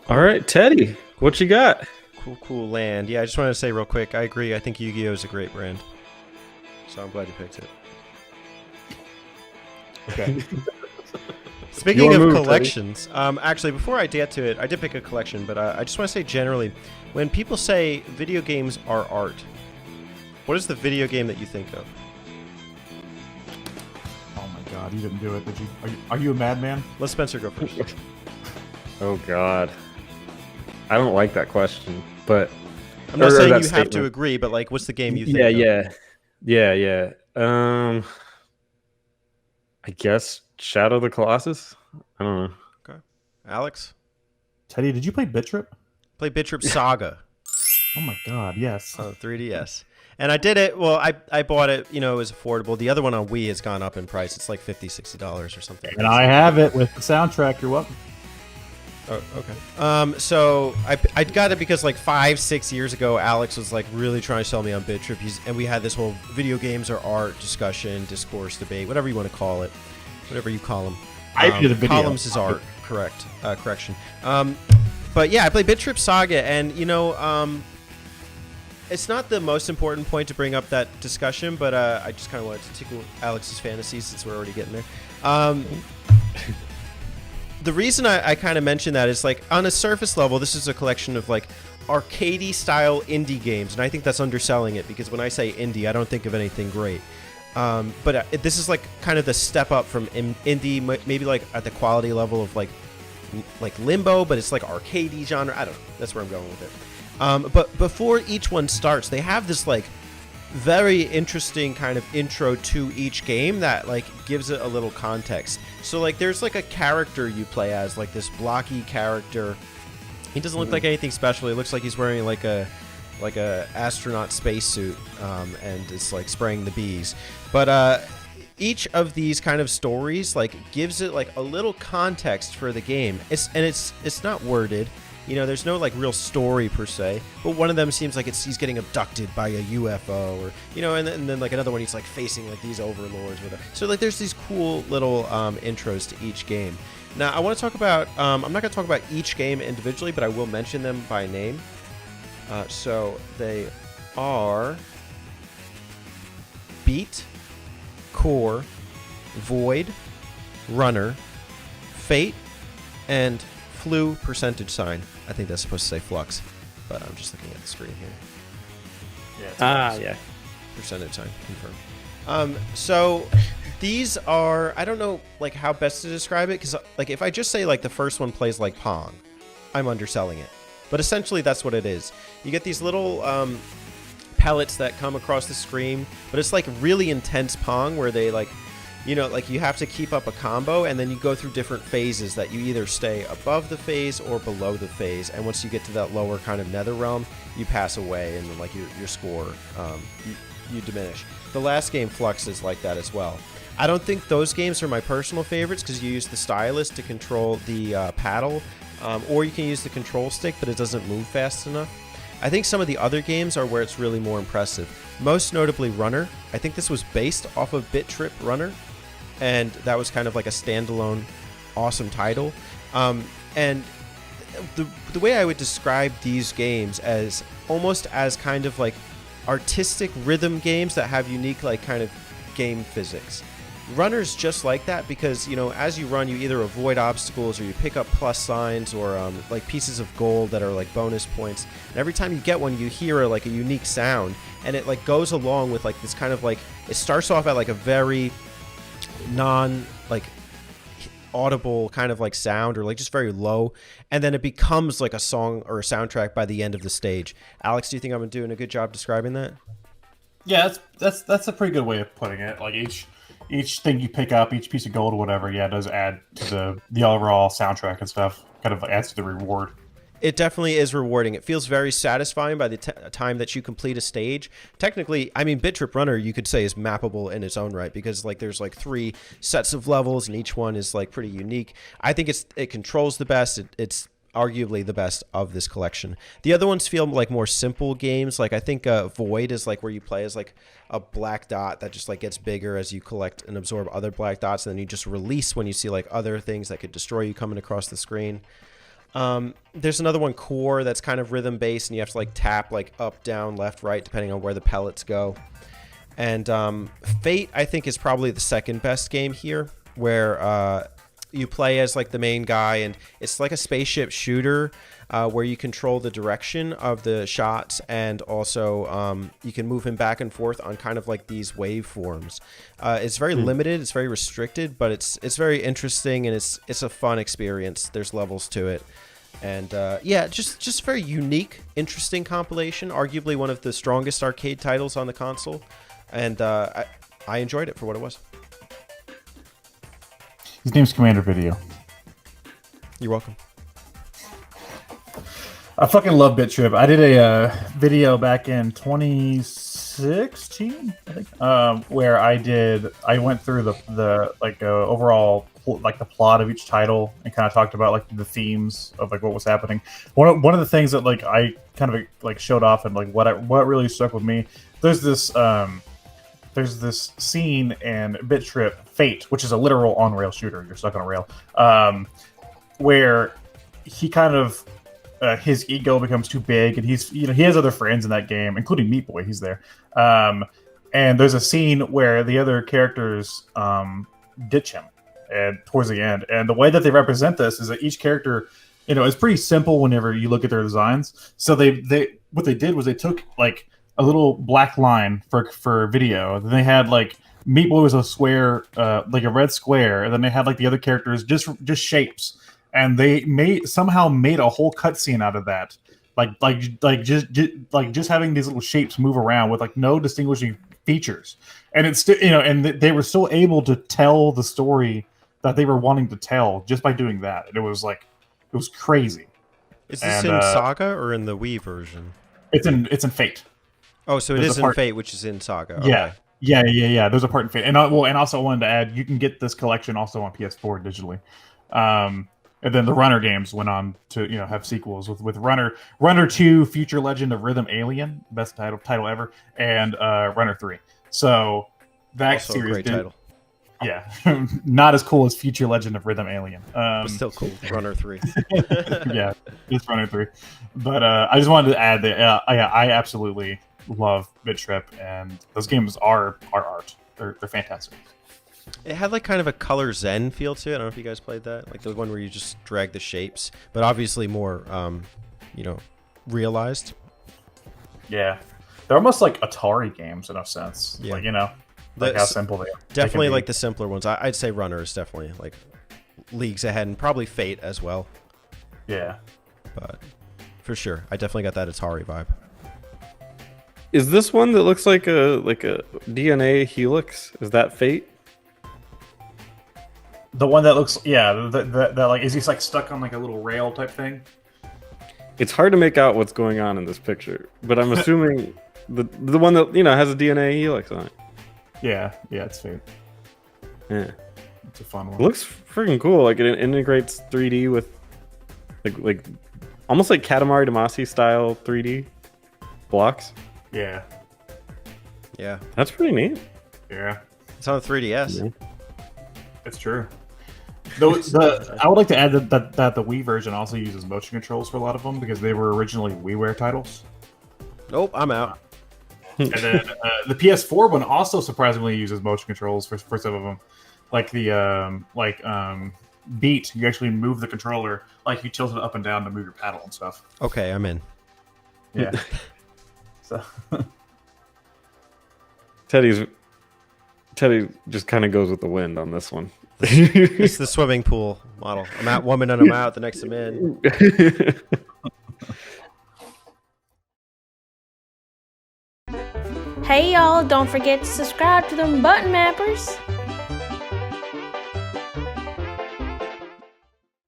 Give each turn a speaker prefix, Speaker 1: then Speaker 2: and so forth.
Speaker 1: All right, Teddy, what you got?
Speaker 2: Cool land. Yeah, I just wanted to say real quick, I agree. I think Yu-Gi-Oh is a great brand. So I'm glad you picked it. Okay. Speaking
Speaker 1: Your
Speaker 2: of
Speaker 1: move, Teddy.
Speaker 2: collections, actually, before I get to it, I did pick a collection, but I just want to say generally, when people say video games are art, what is the video game that you think of?
Speaker 3: Oh my God, you didn't do it, did you? Are you a madman?
Speaker 2: Let Spencer go first.
Speaker 1: Oh God, I don't like that question, but
Speaker 2: I'm not
Speaker 1: or
Speaker 2: saying
Speaker 1: that
Speaker 2: you have to
Speaker 1: statement.
Speaker 2: agree, but like, what's the game you
Speaker 1: Yeah,
Speaker 2: think of?
Speaker 1: yeah. I guess Shadow of the Colossus. I don't know.
Speaker 2: Okay. Alex?
Speaker 3: Teddy, did you play Bit.Trip?
Speaker 2: Play Bit.Trip Saga.
Speaker 3: Oh my God, yes.
Speaker 2: On 3DS. And I did it. Well, I bought it. You know, it was affordable. The other one on Wii has gone up in price. It's like $50, $60 or something
Speaker 3: And I
Speaker 2: crazy.
Speaker 3: have it with the soundtrack. You're welcome.
Speaker 2: Oh, okay. So I got it because like 5, 6 years ago, Alex was like really trying to sell me on Bit.Trip. And we had this whole video games or art discussion, discourse, debate, whatever you want to call it, whatever you call them.
Speaker 3: I did a video.
Speaker 2: Columns is art. Correct. Correction. But yeah, I played Bit.Trip Saga, and you know, it's not the most important point to bring up that discussion, but I just kind of wanted to tickle Alex's fantasies since we're already getting there. The reason I kind of mention that is like on a surface level, this is a collection of like arcadey style indie games, and I think that's underselling it because when I say indie, I don't think of anything great. But this is like kind of the step up from indie, maybe like at the quality level of like Limbo, but it's like arcadey genre. I don't know. That's where I'm going with it. But before each one starts, they have this like very interesting kind of intro to each game that like gives it a little context. So like there's like a character you play as, like this blocky character. He doesn't look like anything special. He looks like he's wearing like a astronaut spacesuit, and it's like spraying the bees. But each of these kind of stories like gives it like a little context for the game. It's not worded. You know, there's no like real story per se, but one of them seems like he's getting abducted by a UFO, or you know, and then like another one he's like facing like these overlords. So like there's these cool little intros to each game. Now I want to talk about. I'm not going to talk about each game individually, but I will mention them by name. So they are Beat, Core, Void, Runner, Fate, and Flu percentage sign. I think that's supposed to say Flux, but I'm just looking at the screen here.
Speaker 1: Yeah.
Speaker 2: Percentage sign, confirmed. So these are, I don't know like how best to describe it, because like if I just say like the first one plays like Pong, I'm underselling it. But essentially that's what it is. You get these little pellets that come across the screen, but it's like really intense Pong where they like, you know, like you have to keep up a combo, and then you go through different phases that you either stay above the phase or below the phase. And once you get to that lower kind of nether realm, you pass away, and then like your score, you diminish. The last game, Flux, is like that as well. I don't think those games are my personal favorites because you use the stylus to control the paddle, or you can use the control stick, but it doesn't move fast enough. I think some of the other games are where it's really more impressive. Most notably Runner. I think this was based off of Bit.Trip Runner, and that was kind of like a standalone awesome title. And the way I would describe these games as almost as kind of like artistic rhythm games that have unique like kind of game physics. Runner's just like that because, you know, as you run, you either avoid obstacles or you pick up plus signs or like pieces of gold that are like bonus points. And every time you get one, you hear like a unique sound, and it like goes along with like this kind of like, it starts off at like a very non like audible kind of like sound, or like just very low, and then it becomes like a song or a soundtrack by the end of the stage. Alex, do you think I'm doing a good job describing that?
Speaker 3: Yeah, that's a pretty good way of putting it. Like each thing you pick up, each piece of gold or whatever, yeah, does add to the overall soundtrack and stuff. Kind of adds to the reward.
Speaker 2: It definitely is rewarding. It feels very satisfying by the time that you complete a stage. Technically, I mean, Bit.Trip Runner, you could say, is mappable in its own right because like there's like 3 sets of levels and each one is like pretty unique. I think it controls the best. It's arguably the best of this collection. The other ones feel like more simple games. Like I think Void is like where you play as like a black dot that just like gets bigger as you collect and absorb other black dots, and then you just release when you see like other things that could destroy you coming across the screen. There's another one, Core, that's kind of rhythm based, and you have to like tap like up, down, left, right, depending on where the pellets go. And Fate, I think, is probably the second best game here, where you play as like the main guy, and it's like a spaceship shooter where you control the direction of the shots, and also you can move him back and forth on kind of like these waveforms. It's very limited, it's very restricted, but it's very interesting, and it's a fun experience. There's levels to it. And yeah, just very unique, interesting compilation. Arguably one of the strongest arcade titles on the console. And I enjoyed it for what it was.
Speaker 3: His name's Commander Video.
Speaker 2: You're welcome.
Speaker 3: I fucking love Bit.Trip. I did a video back in 2016, I think, where I went through the overall like the plot of each title and kind of talked about like the themes of like what was happening. One of the things that like I kind of like showed off and like what really stuck with me. There's this scene in Bit.Trip Fate, which is a literal on-rail shooter. You're stuck on a rail, where he kind of his ego becomes too big, and he has other friends in that game, including Meat Boy. He's there, and there's a scene where the other characters ditch him, and towards the end. And the way that they represent this is that each character, is pretty simple whenever you look at their designs. So what they did was they took like a little black line for video. Then they had like Meat Boy was a square, like a red square, and then they had like the other characters just shapes, and they somehow made a whole cutscene out of that, just having these little shapes move around with like no distinguishing features, and it's still and they were still able to tell the story that they were wanting to tell just by doing that. And it was crazy.
Speaker 2: Is this in Saga or in the Wii version?
Speaker 3: It's in Fate.
Speaker 2: Oh, so it is in Fate, which is in Saga.
Speaker 3: Yeah.
Speaker 2: Okay.
Speaker 3: Yeah. There's a part in Fate, and also I wanted to add, you can get this collection also on PS4 digitally. And then the Runner games went on to have sequels with Runner 2, Future Legend of Rhythm Alien, best title ever, and Runner 3. So that
Speaker 2: also
Speaker 3: series
Speaker 2: a great title.
Speaker 3: Yeah, not as cool as Future Legend of Rhythm Alien.
Speaker 2: But still cool. Runner 3.
Speaker 3: Yeah, it's Runner 3. But I just wanted to add that I absolutely love Bit.Trip, and those games are art. They're fantastic.
Speaker 2: It had like kind of a Color Zen feel to it. I don't know if you guys played that, like the one where you just drag the shapes, but obviously more, realized.
Speaker 3: Yeah, they're almost like Atari games in a sense. Yeah. Like how simple they are.
Speaker 2: Definitely like the simpler ones. I'd say Runner is definitely like leagues ahead, and probably Fate as well.
Speaker 3: Yeah,
Speaker 2: but for sure, I definitely got that Atari vibe.
Speaker 1: Is this one that looks like a DNA helix? Is that Fate?
Speaker 3: The one that looks, that like, is he like stuck on like a little rail type thing?
Speaker 1: It's hard to make out what's going on in this picture, but I'm assuming the one that has a DNA helix on it.
Speaker 3: Yeah, it's Fate.
Speaker 1: Yeah,
Speaker 3: it's a fun one.
Speaker 1: It looks freaking cool. Like it integrates 3D with like almost like Katamari Damacy style 3D blocks.
Speaker 3: Yeah,
Speaker 1: that's pretty neat.
Speaker 3: Yeah,
Speaker 2: it's on the 3DS.
Speaker 1: Yeah.
Speaker 3: It's true. I would like to add that the Wii version also uses motion controls for a lot of them, because they were originally WiiWare titles.
Speaker 2: Nope, I'm out.
Speaker 3: And then the PS4 one also surprisingly uses motion controls for some of them, like the Beat. You actually move the controller, like you tilt it up and down to move your paddle and stuff.
Speaker 2: Okay, I'm in.
Speaker 3: Yeah. So
Speaker 1: Teddy just kind of goes with the wind on this one.
Speaker 2: It's the swimming pool model. I'm out 1 minute, I'm out. The next I'm in.
Speaker 4: Hey y'all, don't forget to subscribe to them button mappers.